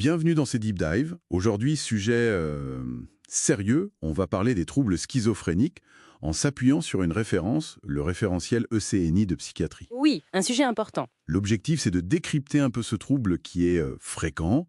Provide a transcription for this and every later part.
Bienvenue dans ces Deep Dive. Aujourd'hui, sujet sérieux, on va parler des troubles schizophréniques en s'appuyant sur une référence, le référentiel ECNI de psychiatrie. Oui, un sujet important. L'objectif, c'est de décrypter un peu ce trouble qui est fréquent,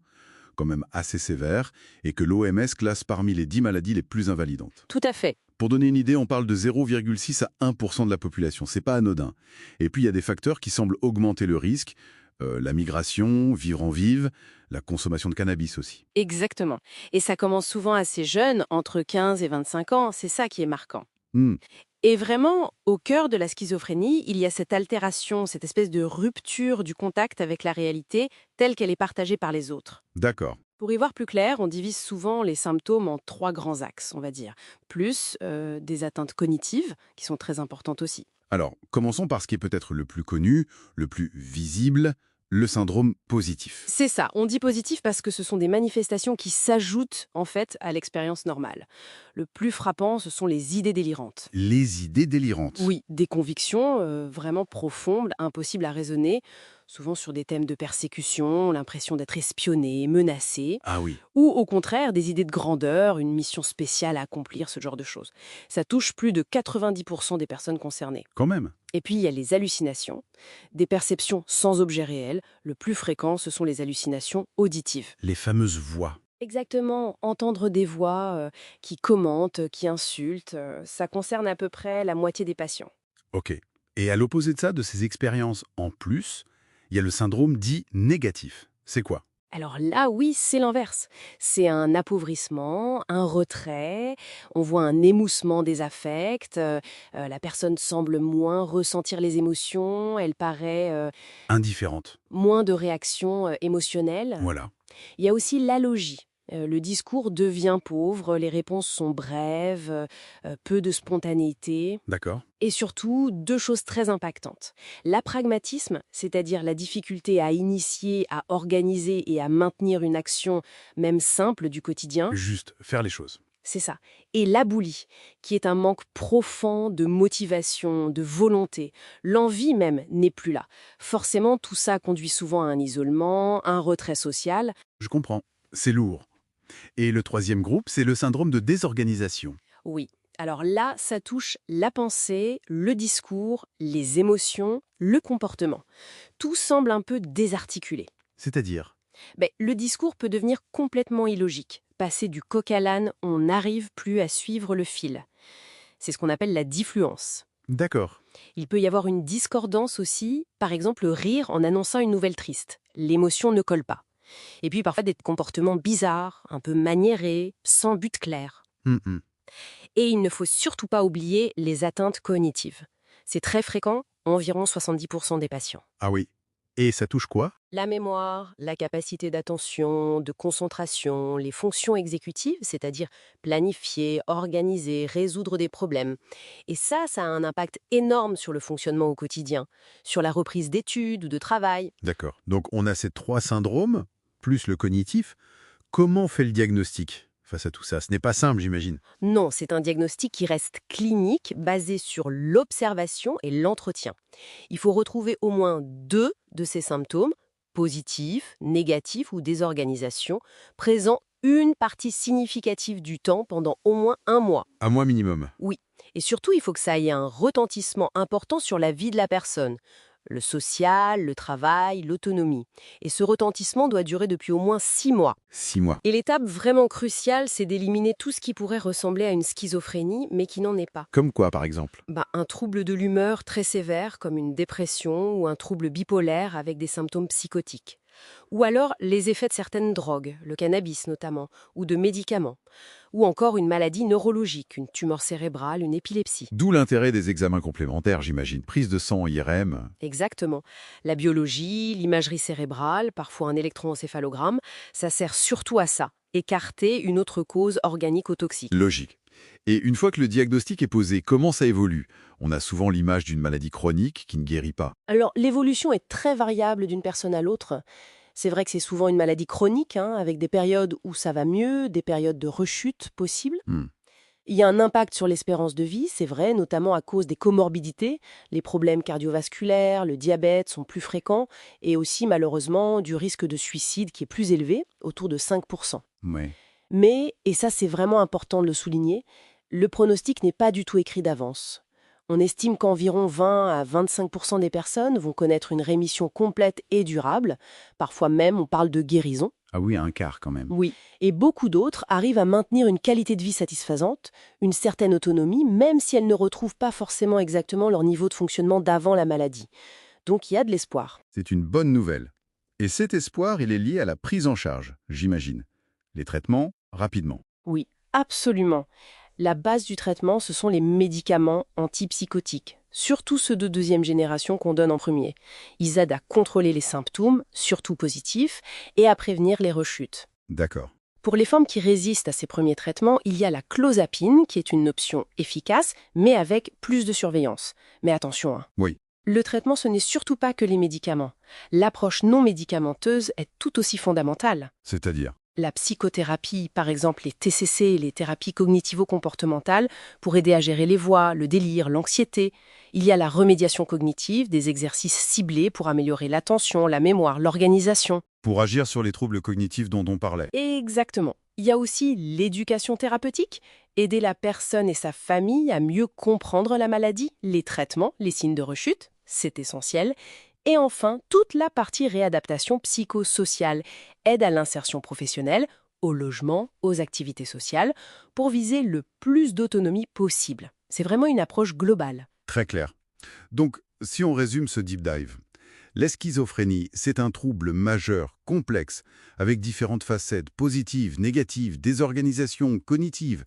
quand même assez sévère, et que l'OMS classe parmi les 10 maladies les plus invalidantes. Tout à fait. Pour donner une idée, on parle de 0,6 à 1% de la population, c'est pas anodin. Et puis il y a des facteurs qui semblent augmenter le risque, la migration, vivre en ville, la consommation de cannabis aussi. Exactement. Et ça commence souvent assez jeune, entre 15 et 25 ans, c'est ça qui est marquant. Hmm, Et vraiment, au cœur de la schizophrénie, il y a cette altération, cette espèce de rupture du contact avec la réalité telle qu'elle est partagée par les autres. d'accord. Pour y voir plus clair, on divise souvent les symptômes en 3 grands axes, on va dire. Plus des atteintes cognitives, qui sont très importantes aussi. Alors, commençons par ce qui est peut-être le plus connu, le plus visible, le syndrome positif. C'est ça, on dit positif parce que ce sont des manifestations qui s'ajoutent en fait à l'expérience normale. Le plus frappant, ce sont les idées délirantes. Les idées délirantes. Oui, des convictions vraiment profondes, impossibles à raisonner, souvent sur des thèmes de persécution, l'impression d'être espionné, menacé, Ah oui, ou au contraire des idées de grandeur, une mission spéciale à accomplir, ce genre de choses. Ça touche plus de 90% des personnes concernées. quand même. Et puis il y a les hallucinations, des perceptions sans objet réel. Le plus fréquent, ce sont les hallucinations auditives. Les fameuses voix. Exactement, entendre des voix qui commentent, qui insultent, ça concerne à peu près la moitié des patients. Ok. Et à l'opposé de ça, de ces expériences en plus, il y a le syndrome dit négatif. C'est quoi? Alors là, oui, c'est l'inverse. C'est un appauvrissement, un retrait, on voit un émoussement des affects, la personne semble moins ressentir les émotions, elle paraît Indifférente. moins de réactions émotionnelles. Voilà. Il y a aussi l'allogie. Le discours devient pauvre, les réponses sont brèves, peu de spontanéité. D'accord. Et surtout, 2 choses très impactantes. L'apragmatisme, c'est-à-dire la difficulté à initier, à organiser et à maintenir une action, même simple, du quotidien, Juste faire les choses. c'est ça. Et l'aboulie, qui est un manque profond de motivation, de volonté. L'envie même n'est plus là. Forcément, tout ça conduit souvent à un isolement, un retrait social. Je comprends. C'est lourd. Et le troisième groupe, c'est le syndrome de désorganisation. Oui. Alors là, ça touche la pensée, le discours, les émotions, le comportement. Tout semble un peu désarticulé. C'est-à-dire? Le discours peut devenir complètement illogique. Passer du coq à l'âne, on n'arrive plus à suivre le fil. C'est ce qu'on appelle la diffluence. D'accord. Il peut y avoir une discordance aussi, par exemple rire en annonçant une nouvelle triste. L'émotion ne colle pas. Et puis parfois des comportements bizarres, un peu maniérés, sans but clair. Hum. Et il ne faut surtout pas oublier les atteintes cognitives. C'est très fréquent, environ 70% des patients. Ah oui. Et ça touche quoi? La mémoire, la capacité d'attention, de concentration, les fonctions exécutives, c'est-à-dire planifier, organiser, résoudre des problèmes. Et ça a un impact énorme sur le fonctionnement au quotidien, sur la reprise d'études ou de travail. D'accord. Donc on a ces trois syndromes, plus le cognitif. Comment on fait le diagnostic face à tout ça? Ce n'est pas simple, j'imagine. Non, c'est un diagnostic qui reste clinique, basé sur l'observation et l'entretien. Il faut retrouver au moins 2 de ces symptômes, positifs, négatifs ou désorganisation, présents une partie significative du temps pendant au moins 1 mois. À moi minimum. Oui. Et surtout, il faut que ça ait un retentissement important sur la vie de la personne. Le social, le travail, l'autonomie. Et ce retentissement doit durer depuis au moins 6 mois. 6 mois. Et l'étape vraiment cruciale, c'est d'éliminer tout ce qui pourrait ressembler à une schizophrénie, mais qui n'en est pas. Comme quoi, par exemple? Un trouble de l'humeur très sévère, comme une dépression ou un trouble bipolaire avec des symptômes psychotiques. Ou alors les effets de certaines drogues, le cannabis notamment, ou de médicaments. Ou encore une maladie neurologique, une tumeur cérébrale, une épilepsie. D'où l'intérêt des examens complémentaires, j'imagine. Prise de sang IRM. Exactement. La biologie, l'imagerie cérébrale, parfois un électroencéphalogramme, ça sert surtout à ça, écarter une autre cause organique ou toxique. Logique. Et une fois que le diagnostic est posé, comment ça évolue? On a souvent l'image d'une maladie chronique qui ne guérit pas. Alors, l'évolution est très variable d'une personne à l'autre. C'est vrai que c'est souvent une maladie chronique, avec des périodes où ça va mieux, des périodes de rechute possibles. Hmm. Il y a un impact sur l'espérance de vie, c'est vrai, notamment à cause des comorbidités. Les problèmes cardiovasculaires, le diabète sont plus fréquents et aussi malheureusement du risque de suicide qui est plus élevé, autour de 5%. Ouais. Mais, et ça c'est vraiment important de le souligner, le pronostic n'est pas du tout écrit d'avance. On estime qu'environ 20 à 25% des personnes vont connaître une rémission complète et durable. Parfois même, on parle de guérison. Ah oui, un quart quand même. Oui. Et beaucoup d'autres arrivent à maintenir une qualité de vie satisfaisante, une certaine autonomie, même si elles ne retrouvent pas forcément exactement leur niveau de fonctionnement d'avant la maladie. Donc il y a de l'espoir. C'est une bonne nouvelle. Et cet espoir, il est lié à la prise en charge, j'imagine. Les traitements, rapidement. Oui, absolument. La base du traitement, ce sont les médicaments antipsychotiques, surtout ceux de deuxième génération qu'on donne en premier. Ils aident à contrôler les symptômes, surtout positifs, et à prévenir les rechutes. D'accord. Pour les formes qui résistent à ces premiers traitements, il y a la clozapine, qui est une option efficace, mais avec plus de surveillance. Mais attention, hein. Oui. Le traitement, ce n'est surtout pas que les médicaments. L'approche non médicamenteuse est tout aussi fondamentale. C'est-à-dire? La psychothérapie, par exemple les TCC, les thérapies cognitivo-comportementales, pour aider à gérer les voix, le délire, l'anxiété. Il y a la remédiation cognitive, des exercices ciblés pour améliorer l'attention, la mémoire, l'organisation. Pour agir sur les troubles cognitifs dont on parlait. Exactement. Il y a aussi l'éducation thérapeutique, aider la personne et sa famille à mieux comprendre la maladie, les traitements, les signes de rechute, c'est essentiel. Et enfin, toute la partie réadaptation psychosociale, aide à l'insertion professionnelle, au logement, aux activités sociales, pour viser le plus d'autonomie possible. C'est vraiment une approche globale. Très clair. Donc, si on résume ce deep dive, la schizophrénie, c'est un trouble majeur, complexe, avec différentes facettes, positives, négatives, désorganisation, cognitive.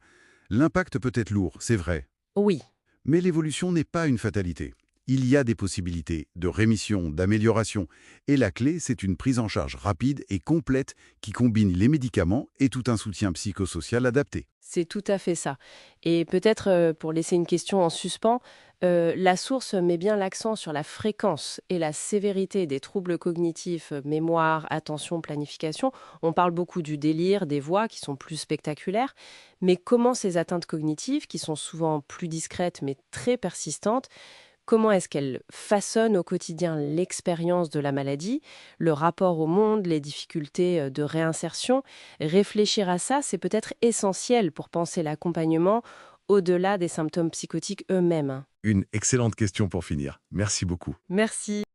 L'impact peut être lourd, c'est vrai. Oui. Mais l'évolution n'est pas une fatalité. Il y a des possibilités de rémission, d'amélioration. Et la clé, c'est une prise en charge rapide et complète qui combine les médicaments et tout un soutien psychosocial adapté. C'est tout à fait ça. Et peut-être, pour laisser une question en suspens, la source met bien l'accent sur la fréquence et la sévérité des troubles cognitifs, mémoire, attention, planification. On parle beaucoup du délire, des voix qui sont plus spectaculaires, mais comment ces atteintes cognitives, qui sont souvent plus discrètes mais très persistantes, comment est-ce qu'elles façonnent au quotidien l'expérience de la maladie, le rapport au monde, les difficultés de réinsertion? Réfléchir à ça, c'est peut-être essentiel pour penser l'accompagnement au-delà des symptômes psychotiques eux-mêmes. Une excellente question pour finir. Merci beaucoup. Merci.